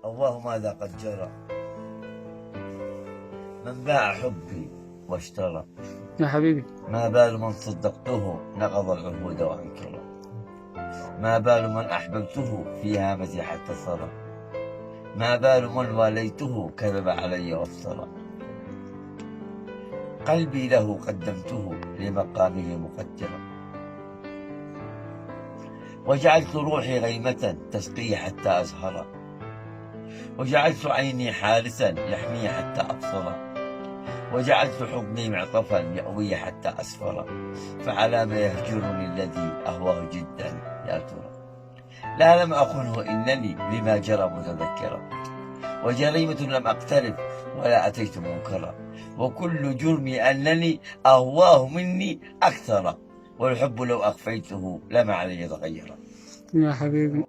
الله ماذا قد جرى، من باع حبي واشترى، يا حبيبي. ما بال من صدقته نقض العهود وانكره، ما بال من احببته في هامتي حتى صرى، ما بال من واليته كذب علي وافترى، قلبي له قدمته لمقامه مقدرا، وجعلت روحي غيمة تسقيه حتى أزهر، وجعلت عيني حارسا يحمي حتى أبصر، وجعلت حضني معطفا يأوي حتى أسفر، فعلى ما يهجرني الذي أهواه جدا يا ترى، لا لم أخنه إنني لما جرى متذكرا، وجريمة لم أقترف ولا أتيت منكرا، وكل جرمي أنني أهواه مني أكثر، والحب لو أخفيته لما علي تغيرا. يا حبيبي.